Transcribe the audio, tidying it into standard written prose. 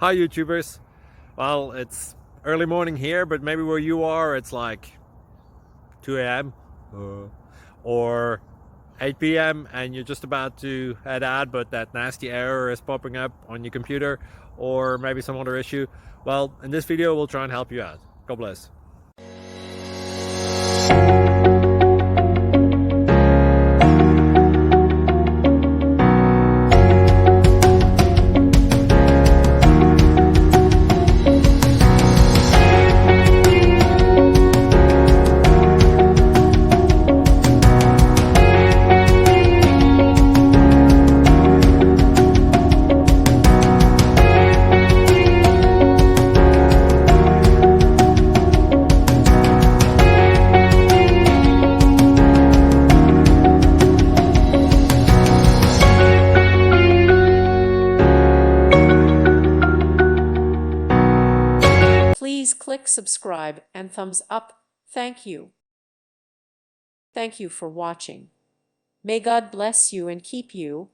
Hi YouTubers. Well, it's early morning here, but maybe where you are it's like 2 a.m. or 8 p.m. and you're just about to head out, but that nasty error is popping up on your computer, or maybe some other issue. Well, in this video we'll try and help you out. God bless. Please click subscribe and thumbs up. Thank you. Thank you for watching. May God bless you and keep you.